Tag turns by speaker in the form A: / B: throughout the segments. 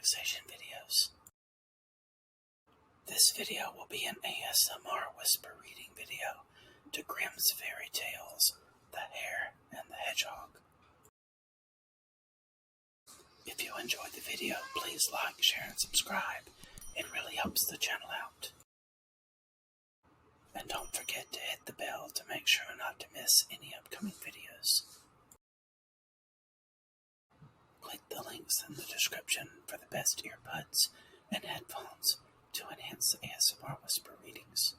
A: relaxation videos. This video will be an ASMR whisper reading video to Grimm's fairy tales, The Hare and the Hedgehog. If you enjoyed the video, please like, share, and subscribe. It really helps the channel out. And don't forget to hit the bell to make sure not to miss any upcoming videos. Click the links in the description for the best earbuds and headphones to enhance the ASMR whisper readings.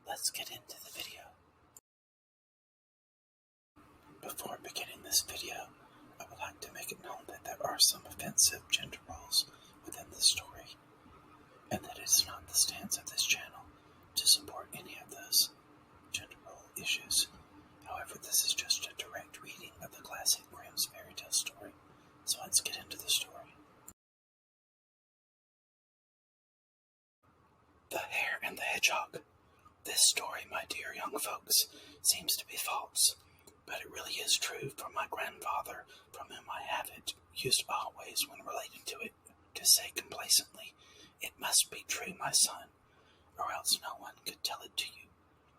A: Let's get into the video. Before beginning this video, I would like to make it known that there are some offensive gender roles within the story, and that it is not the stance of this channel to support any of those gender role issues. However, this is just a direct reading of the classic Grimm's fairy tale story, so let's get into the story. The Hare and the Hedgehog. This story, my dear young folks, seems to be false, but it really is true, for my grandfather, from whom I have it, used always, when relating to it, to say complacently, "It must be true, my son, or else no one could tell it to you."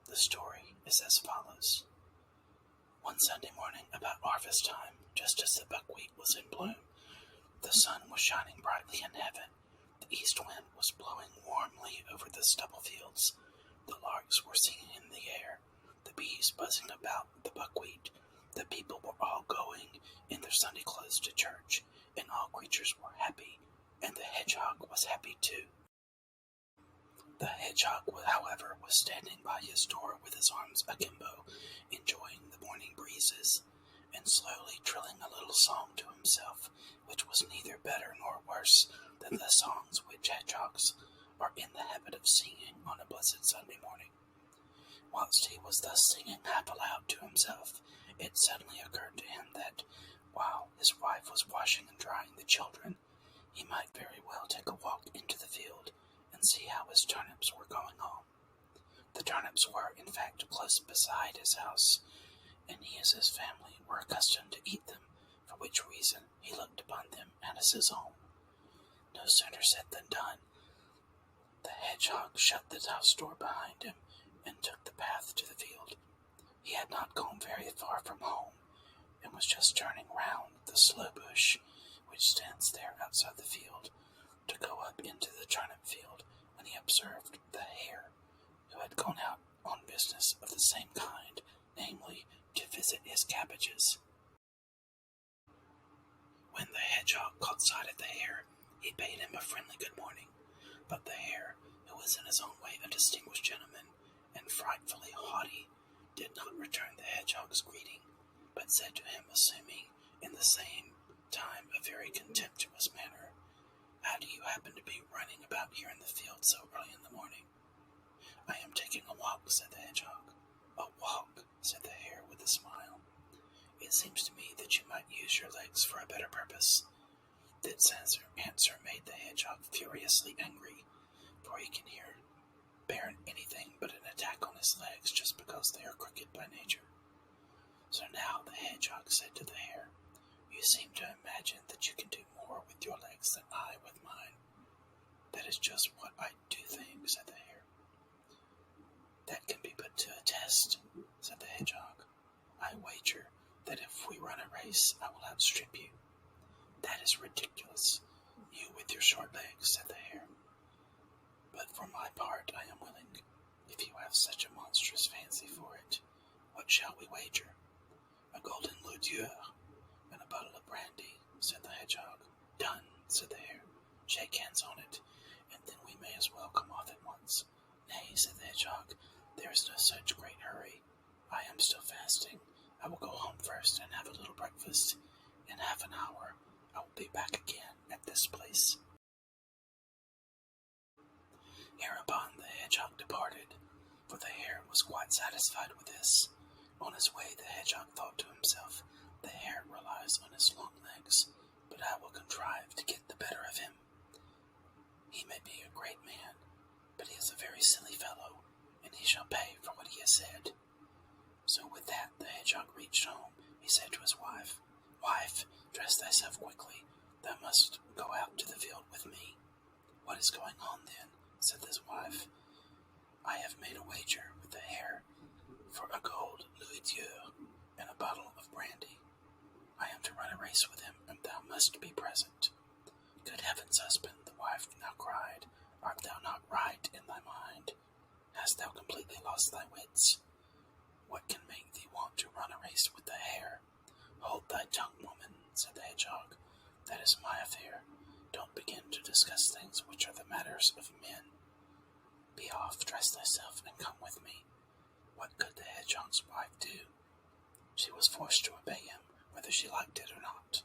A: The story is as follows. One Sunday morning, about harvest time, just as the buckwheat was in bloom, the sun was shining brightly in heaven, the east wind was blowing warmly over the stubble fields, the larks were singing in the air, the bees buzzing about the buckwheat, the people were all going in their Sunday clothes to church, and all creatures were happy, and the hedgehog was happy too. The hedgehog, however, was standing by his door with his arms akimbo, enjoying the morning breezes, and slowly trilling a little song to himself, which was neither better nor worse than the songs which hedgehogs are in the habit of singing on a blessed Sunday morning. Whilst he was thus singing half aloud to himself, it suddenly occurred to him that, while his wife was washing and drying the children, he might very well take a walk into the field and see how his turnips were going on. The turnips were, in fact, close beside his house, and he and his family were accustomed to eat them, for which reason he looked upon them as his own. No sooner said than done. The hedgehog shut the house door behind him and took the path to the field. He had not gone very far from home, and was just turning round the sloe bush which stands there outside the field to go up into the turnip field, when he observed the hare, who had gone out on business of the same kind, namely, to visit his cabbages. When the hedgehog caught sight of the hare, he bade him a friendly good morning, but the hare, who was in his own way a distinguished gentleman, and frightfully haughty, did not return the hedgehog's greeting, but said to him, assuming in the same time a very contemptuous manner, "How do you happen to be running about here in the field so early in the morning?" "I am taking a walk," said the hedgehog. "A walk," said the hare with a smile. "It seems to me that you might use your legs for a better purpose." This answer made the hedgehog furiously angry, for he can bear anything but an attack on his legs just because they are crooked by nature. So now the hedgehog said to the hare, "You seem to imagine that you can do more with your legs than I with mine." "That is just what I do think," said the hare. "That can be put to a test," said the hedgehog. "I wager that if we run a race, I will outstrip you." "That is ridiculous, you with your short legs," said the hare. "But for my part, I am willing, if you have such a monstrous fancy for it. What shall we wager?" "A golden louis d'or and a bottle of brandy," said the hedgehog. "Done," said the hare. "Shake hands on it, and then we may as well come off at once." "Nay," said the hedgehog, "there is no such great hurry. I am still fasting. I will go home first and have a little breakfast. In half an hour I will be back again at this place." Hereupon the hedgehog departed, for the hare was quite satisfied with this. On his way the hedgehog thought to himself, "The hare relies on his long legs, but I will contrive to get the better of him. He may be a great man, but he is a very silly fellow, and he shall pay for what he has said." So with that the hedgehog reached home. He said to his wife, "Wife, dress thyself quickly. Thou must go out to the field with me. What is going on, then? Said his wife. I have made a wager with the hare for a gold louis d'or and a bottle of brandy. I am to run a race with him, and thou must be present. Good heavens, husband, the wife now cried, art thou not right in thy mind? Hast thou completely lost thy wits? What can make thee want to run a race with the hare? Hold thy tongue, woman, said the hedgehog. That is my affair. Don't begin to discuss things which are the matters of men. Be off, dress thyself, and come with me. What could the hedgehog's wife do? She was forced to obey him, whether she liked it or not.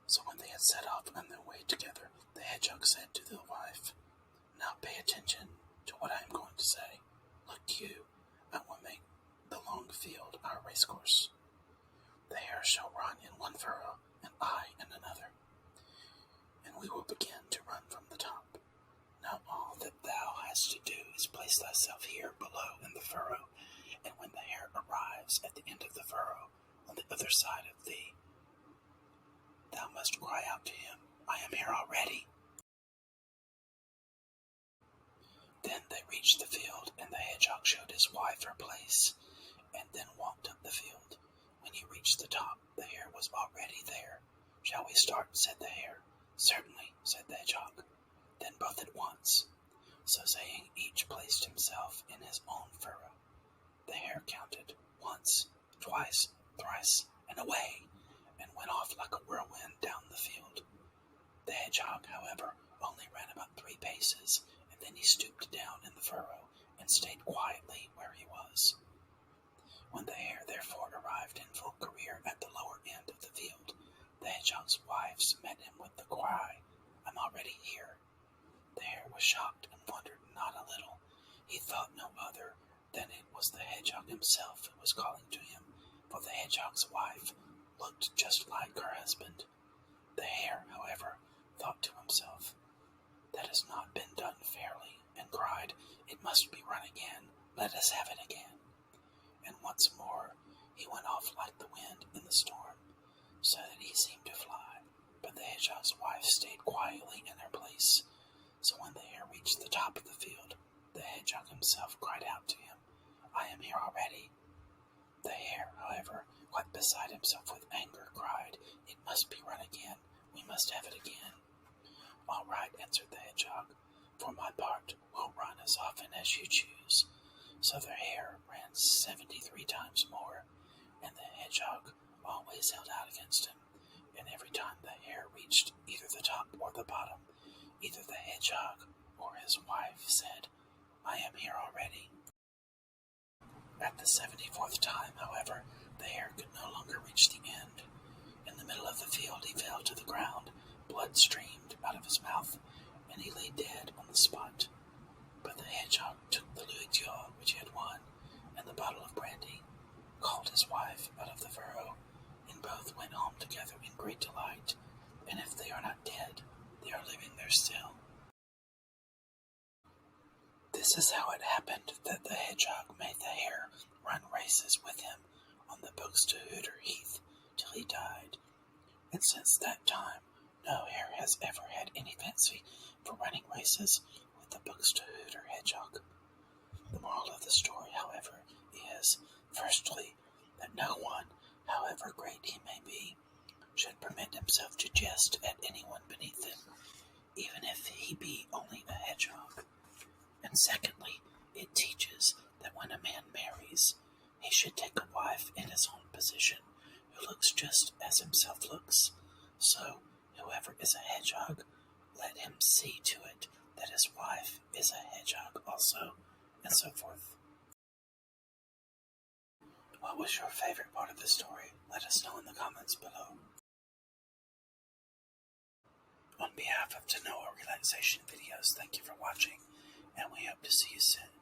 A: So when they had set off on their way together, the hedgehog said to the wife, Now pay attention to what I am going to say. Look you, I will make the long field our racecourse. The hare shall run in one furrow, and I in another, and we will begin to run from the top. Now all that thou hast to do is place thyself here below in the furrow, and when the hare arrives at the end of the furrow, on the other side of thee, thou must cry out to him, I am here already. Then they reached the field, and the hedgehog showed his wife her place, and then walked up the field. When he reached the top, the hare was already there. Shall we start? Said the hare. Certainly, said the hedgehog. Then both at once. So saying, each placed himself in his own furrow. The hare counted once, twice, thrice, and away, and went off like a whirlwind down the field. The hedgehog, however, only ran about 3 paces, and then he stooped down in the furrow and stayed quietly where he was. When the hare therefore arrived in full career at the lower end of the field, the hedgehog's wives met him with the cry, I'm already here. The hare was shocked and wondered not a little. He thought no other than it was the hedgehog himself who was calling to him, for the hedgehog's wife looked just like her husband. The hare, however, thought to himself, That has not been done fairly, and cried, It must be run again, let us have it again. And once more he went off like the wind in the storm, so that he seemed to fly. But the hedgehog's wife stayed quietly in her place. So when the hare reached the top of the field, the hedgehog himself cried out to him, I am here already. The hare, however, quite beside himself with anger, cried, It must be run again, we must have it again. All right, answered the hedgehog, for my part, we'll run as often as you choose. So the hare ran 73 times more, and the hedgehog always held out against him, and every time the hare reached either the top or the bottom, either the hedgehog or his wife said, I am here already. At the 74th time, however, the hare could no longer reach the end. In the middle of the field he fell to the ground, blood streamed out of his mouth, and he lay dead on the spot. But the hedgehog took the louis d'or which he had won, and the bottle of brandy, called his wife out of the furrow, and both went home together in great delight, and if they are not dead, they are living there still. This is how it happened that the hedgehog made the hare run races with him on the Buxtehude heath till he died, and since that time no hare has ever had any fancy for running races with the Buxtehude hedgehog. The moral of the story, however, is, firstly, that no one, however great he may be, should permit himself to jest at anyone beneath him, even if he be only a hedgehog. And secondly, it teaches that when a man marries, he should take a wife in his own position, who looks just as himself looks. So, whoever is a hedgehog, let him see to it that his wife is a hedgehog also, and so forth. What was your favorite part of the story? Let us know in the comments below. On behalf of Tannoah Relaxation Videos, thank you for watching, and we hope to see you soon.